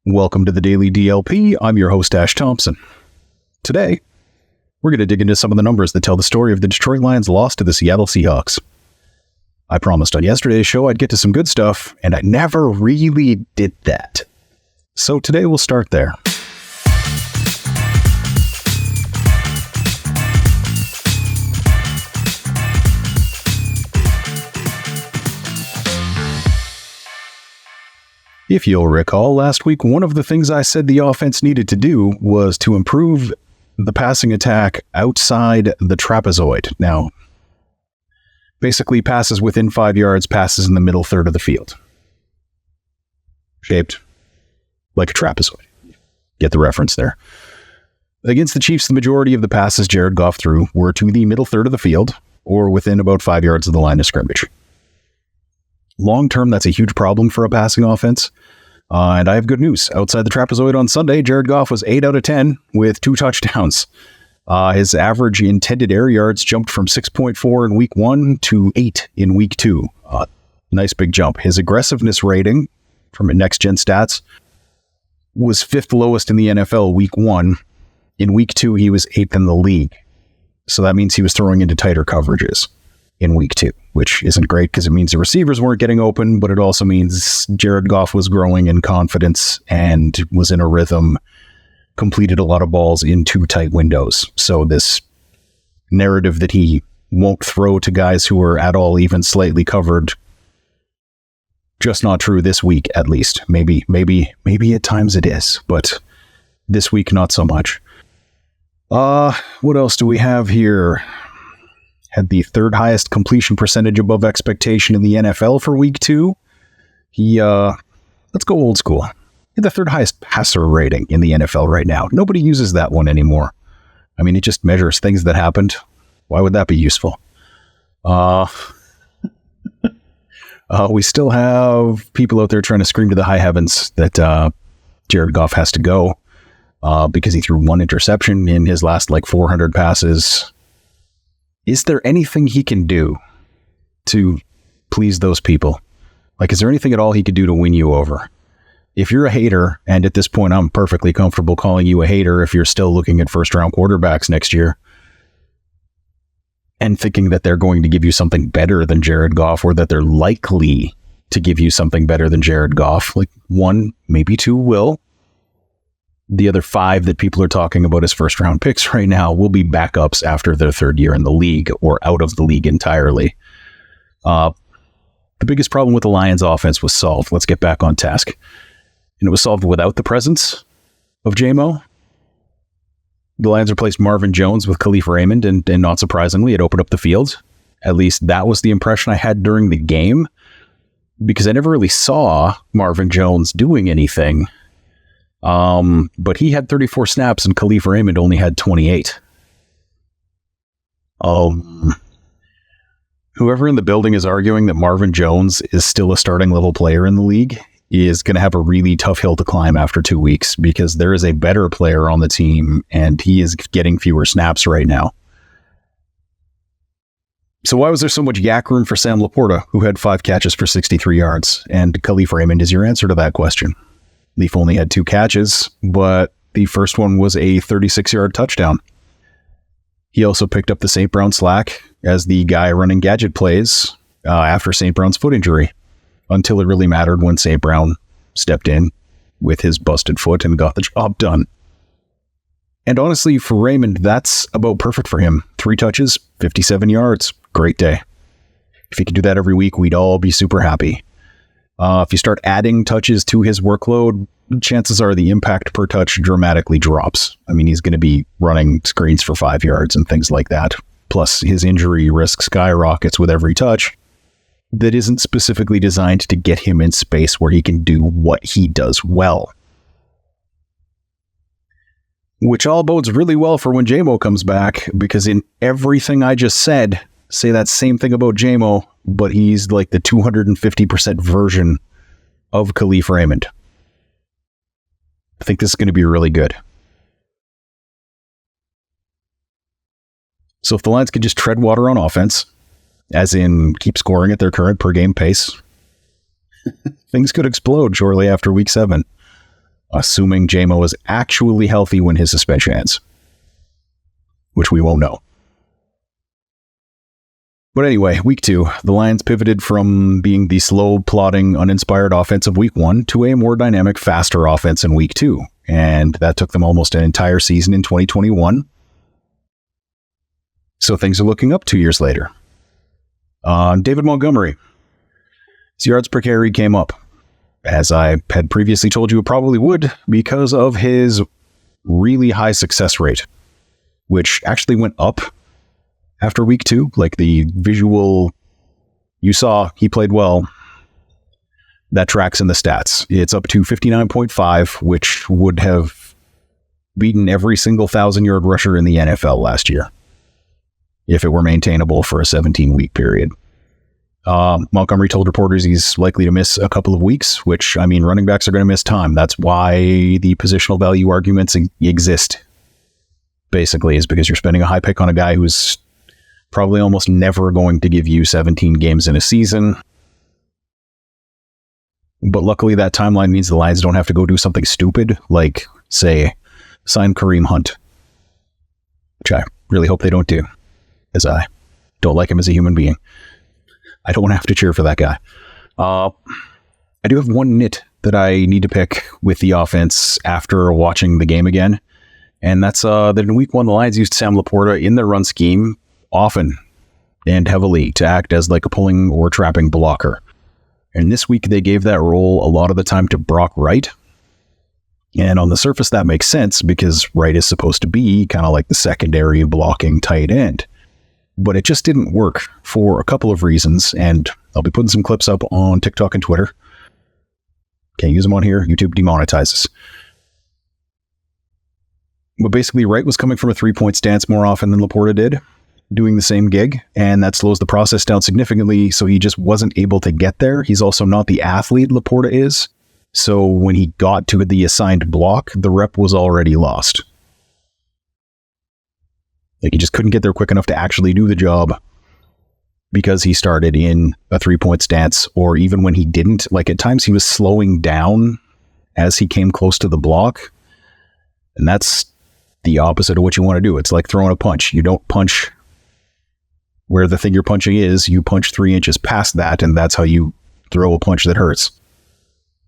Welcome to the Daily DLP. I'm your host, Ash Thompson. Today, we're going to dig into some of the numbers that tell the story of the Detroit Lions' loss to the Seattle Seahawks. I promised on yesterday's show I'd get to some good stuff, and I never really did that. So today we'll start there. If you'll recall, last week, one of the things I said the offense needed to do was to improve the passing attack outside the trapezoid. Now, basically passes within 5 yards, passes in the middle third of the field. Shaped like a trapezoid. Get the reference there. Against the Chiefs, the majority of the passes Jared Goff threw were to the middle third of the field or within about 5 yards of the line of scrimmage. Long term, that's a huge problem for a passing offense. And I have good news. Outside the trapezoid on Sunday, Jared Goff was 8 out of 10 with 2 touchdowns. His average intended air yards jumped from 6.4 in week 1 to 8 in week 2. Nice big jump. His aggressiveness rating from Next Gen Stats was 5th lowest in the NFL week 1. In week 2, he was 8th in the league. So that means he was throwing into tighter coverages in week 2, which isn't great because it means the receivers weren't getting open, but it also means Jared Goff was growing in confidence and was in a rhythm, completed a lot of balls in 2 tight windows. So this narrative that he won't throw to guys who are at all even slightly covered, just not true this week, at least. Maybe at times it is, but this week, not so much. What else do we have here? Had the 3rd highest completion percentage above expectation in the NFL for week 2. He, let's go old school. He had the 3rd highest passer rating in the NFL right now. Nobody uses that one anymore. I mean, it just measures things that happened. Why would that be useful? We still have people out there trying to scream to the high heavens that Jared Goff has to go because he threw 1 interception in his last 400 passes. Is there anything he can do to please those people? Is there anything at all he could do to win you over? If you're a hater, and at this point I'm perfectly comfortable calling you a hater if you're still looking at first-round quarterbacks next year and thinking that they're going to give you something better than Jared Goff, or that they're likely to give you something better than Jared Goff, 1, maybe 2 will. The other 5 that people are talking about as first-round picks right now will be backups after their 3rd year in the league or out of the league entirely. The biggest problem with the Lions offense was solved. Let's get back on task. And it was solved without the presence of J-Mo. The Lions replaced Marvin Jones with Khalif Raymond, and not surprisingly, it opened up the field. At least that was the impression I had during the game, because I never really saw Marvin Jones doing anything. But he had 34 snaps and Khalif Raymond only had 28. Whoever in the building is arguing that Marvin Jones is still a starting level player in the league is going to have a really tough hill to climb after 2 weeks, because there is a better player on the team and he is getting fewer snaps right now. So why was there so much yak room for Sam Laporta, who had 5 catches for 63 yards? And Khalif Raymond is your answer to that question. Leaf only had 2 catches, but the first one was a 36-yard touchdown. He also picked up the St. Brown slack as the guy running gadget plays after St. Brown's foot injury, until it really mattered when St. Brown stepped in with his busted foot and got the job done. And honestly, for Raymond, that's about perfect for him. 3 touches, 57 yards. Great day. If he could do that every week, we'd all be super happy. If you start adding touches to his workload, chances are the impact per touch dramatically drops. I mean, he's going to be running screens for 5 yards and things like that. Plus, his injury risk skyrockets with every touch that isn't specifically designed to get him in space where he can do what he does well. Which all bodes really well for when J-Mo comes back, because in everything I just said, say that same thing about J-Mo, but he's like the 250% version of Khalif Raymond. I think this is going to be really good. So if the Lions could just tread water on offense, as in keep scoring at their current per game pace, things could explode shortly after week 7. assuming J-Mo is actually healthy when his suspension ends, which we won't know. But anyway, week 2, the Lions pivoted from being the slow, plodding, uninspired offense of week 1 to a more dynamic, faster offense in week 2. And that took them almost an entire season in 2021. So things are looking up 2 years later. David Montgomery, his yards per carry came up, as I had previously told you it probably would, because of his really high success rate, which actually went up after week 2. Like the visual you saw, he played well. That tracks in the stats. It's up to 59.5, which would have beaten every single 1,000-yard rusher in the NFL last year, if it were maintainable for a 17-week period. Montgomery told reporters he's likely to miss a couple of weeks, which, I mean, running backs are going to miss time. That's why the positional value arguments exist, basically, is because you're spending a high pick on a guy who's probably almost never going to give you 17 games in a season. But luckily, that timeline means the Lions don't have to go do something stupid, like, say, sign Kareem Hunt, which I really hope they don't do, as I don't like him as a human being. I don't want to have to cheer for that guy. I do have one nit that I need to pick with the offense after watching the game again, and that's that in week 1, the Lions used Sam Laporta in their run scheme often and heavily to act as like a pulling or trapping blocker. And this week, they gave that role a lot of the time to Brock Wright. And on the surface, that makes sense because Wright is supposed to be kind of like the secondary blocking tight end. But it just didn't work for a couple of reasons. And I'll be putting some clips up on TikTok and Twitter. Can't use them on here. YouTube demonetizes. But basically, Wright was coming from a 3-point stance more often than Laporta did, doing the same gig, and that slows the process down significantly, so he just wasn't able to get there. He's also not the athlete Laporta is, so when he got to the assigned block, the rep was already lost. Like, he just couldn't get there quick enough to actually do the job because he started in a 3-point stance, or even when he didn't, like at times he was slowing down as he came close to the block, and that's the opposite of what you want to do. It's like throwing a punch. You don't punch where the thing you're punching is, you punch 3 inches past that, and that's how you throw a punch that hurts.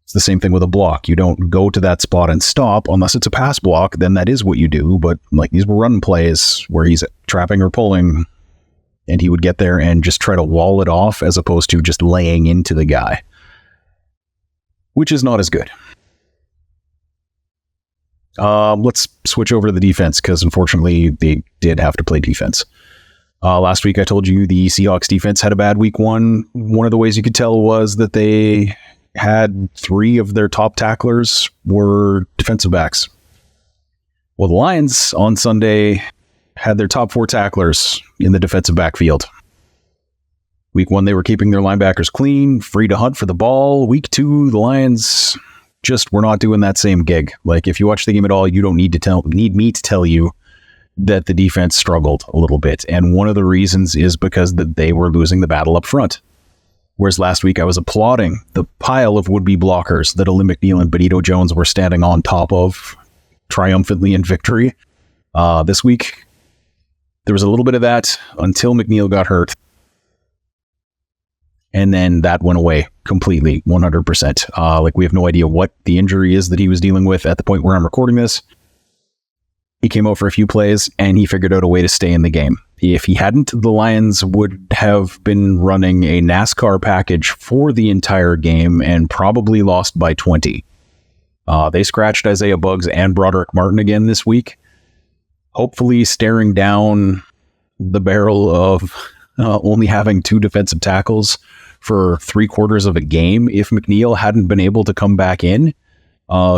It's the same thing with a block. You don't go to that spot and stop unless it's a pass block, then that is what you do. But like these were run plays where he's trapping or pulling, and he would get there and just try to wall it off as opposed to just laying into the guy, which is not as good. Let's switch over to the defense because unfortunately they did have to play defense. Last week I told you the Seahawks defense had a bad week 1. One of the ways you could tell was that they had 3 of their top tacklers were defensive backs. Well, the Lions on Sunday had their top 4 tacklers in the defensive backfield. Week 1, they were keeping their linebackers clean, free to hunt for the ball. Week 2, the Lions just were not doing that same gig. Like, if you watch the game at all, you don't need me to tell you that the defense struggled a little bit. And one of the reasons is because that they were losing the battle up front. Whereas last week I was applauding the pile of would-be blockers that Alim McNeill and Benito Jones were standing on top of triumphantly in victory. This week, there was a little bit of that until McNeill got hurt. And then that went away completely, 100%. Like, we have no idea what the injury is that he was dealing with at the point where I'm recording this. He came out for a few plays, and he figured out a way to stay in the game. If he hadn't, the Lions would have been running a NASCAR package for the entire game and probably lost by 20. They scratched Isaiah Buggs and Broderick Martin again this week, hopefully staring down the barrel of only having 2 defensive tackles for 3/4 of a game. If McNeill hadn't been able to come back in,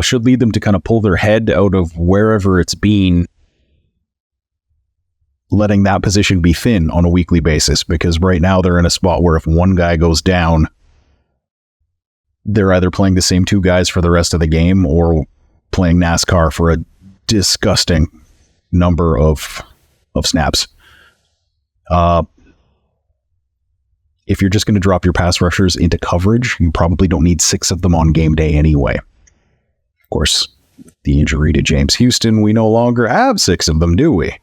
should lead them to kind of pull their head out of wherever it's been, letting that position be thin on a weekly basis, because right now they're in a spot where if one guy goes down, they're either playing the same 2 guys for the rest of the game or playing NASCAR for a disgusting number of snaps. If you're just going to drop your pass rushers into coverage, you probably don't need 6 of them on game day anyway. course, the injury to James Houston, we no longer have 6 of them, do we?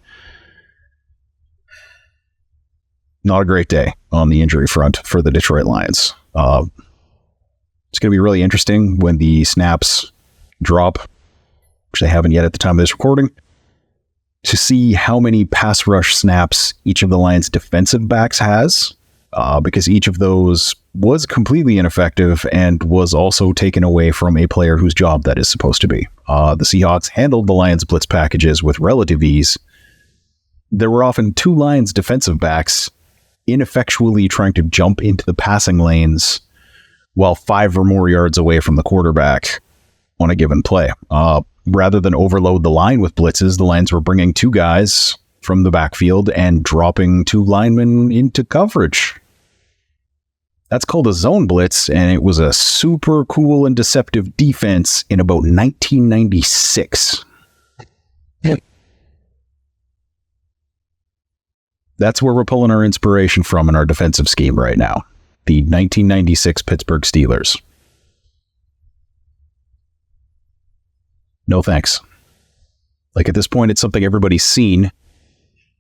Not a great day on the injury front for the Detroit Lions. It's going to be really interesting when the snaps drop, which they haven't yet at the time of this recording, to see how many pass rush snaps each of the Lions' defensive backs has, because each of those was completely ineffective and was also taken away from a player whose job that is supposed to be. The Seahawks handled the Lions' blitz packages with relative ease. There were often 2 Lions defensive backs ineffectually trying to jump into the passing lanes while 5 or more yards away from the quarterback on a given play. Rather than overload the line with blitzes, the Lions were bringing 2 guys from the backfield and dropping 2 linemen into coverage. That's called a zone blitz, and it was a super cool and deceptive defense in about 1996. That's where we're pulling our inspiration from in our defensive scheme right now. The 1996 Pittsburgh Steelers. No thanks. Like, at this point, it's something everybody's seen,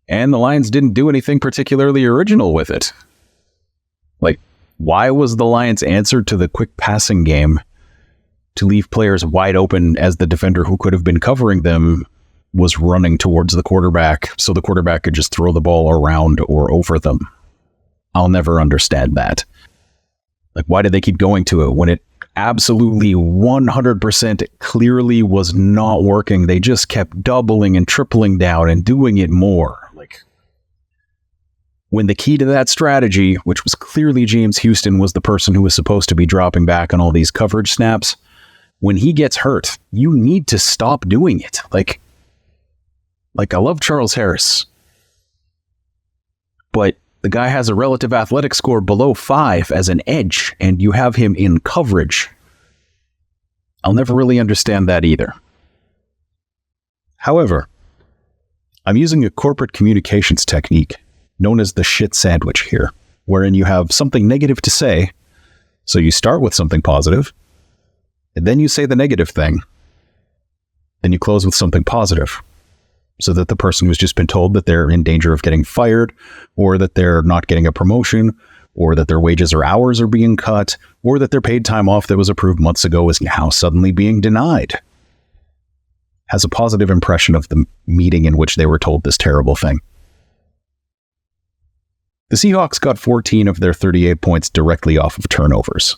and the Lions didn't do anything particularly original with it. Like, why was the Lions' answer to the quick passing game to leave players wide open as the defender who could have been covering them was running towards the quarterback so the quarterback could just throw the ball around or over them? I'll never understand that. Like, why did they keep going to it when it absolutely 100% clearly was not working? They just kept doubling and tripling down and doing it more. Like, when the key to that strategy, which was clearly James Houston was the person who was supposed to be dropping back on all these coverage snaps, when he gets hurt, you need to stop doing it. Like I love Charles Harris, but the guy has a relative athletic score below 5 as an edge, and you have him in coverage. I'll never really understand that either. However, I'm using a corporate communications technique known as the shit sandwich here, wherein you have something negative to say, so you start with something positive, and then you say the negative thing, then you close with something positive, so that the person who's just been told that they're in danger of getting fired, or that they're not getting a promotion, or that their wages or hours are being cut, or that their paid time off that was approved months ago is now suddenly being denied, has a positive impression of the meeting in which they were told this terrible thing. The Seahawks got 14 of their 38 points directly off of turnovers.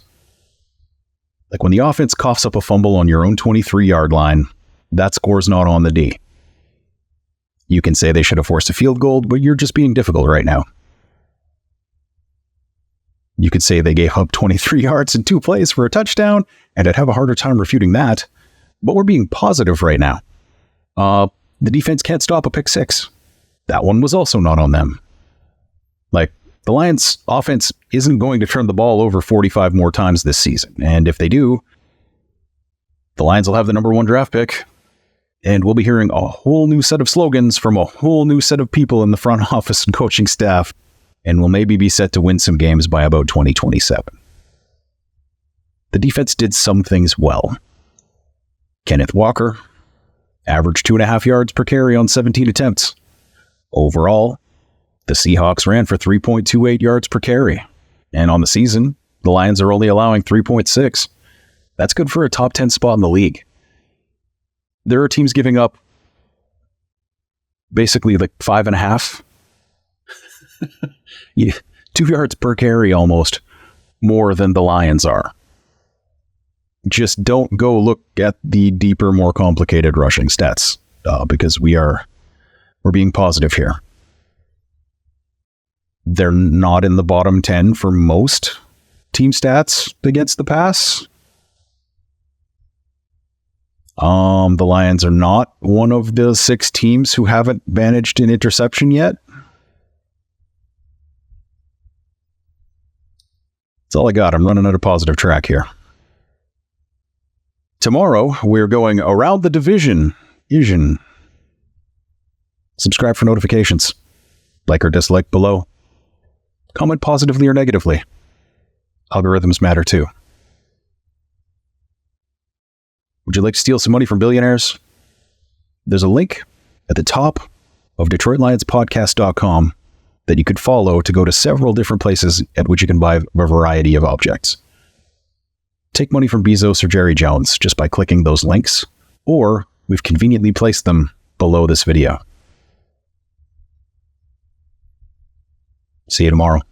Like, when the offense coughs up a fumble on your own 23-yard line, that score's not on the D. You can say they should have forced a field goal, but you're just being difficult right now. You could say they gave up 23 yards in 2 plays for a touchdown, and I'd have a harder time refuting that. But we're being positive right now. The defense can't stop a pick 6. That one was also not on them. Like, the Lions' offense isn't going to turn the ball over 45 more times this season. And if they do, the Lions will have the number 1 draft pick. And we'll be hearing a whole new set of slogans from a whole new set of people in the front office and coaching staff, and we'll maybe be set to win some games by about 2027. The defense did some things well. Kenneth Walker averaged 2.5 yards per carry on 17 attempts. Overall, the Seahawks ran for 3.28 yards per carry. And on the season, the Lions are only allowing 3.6. That's good for a top 10 spot in the league. There are teams giving up basically like 5.5. 2 yards per carry almost more than the Lions are. Just don't go look at the deeper, more complicated rushing stats because we're being positive here. They're not in the bottom 10 for most team stats against the pass. The Lions are not one of the 6 teams who haven't managed an interception yet. That's all I got. I'm running out of positive track here. Tomorrow, we're going around the division. Subscribe for notifications. Like or dislike below. Comment positively or negatively. Algorithms matter too. Would you like to steal some money from billionaires? There's a link at the top of DetroitLionsPodcast.com that you could follow to go to several different places at which you can buy a variety of objects. Take money from Bezos or Jerry Jones just by clicking those links, or we've conveniently placed them below this video. See you tomorrow.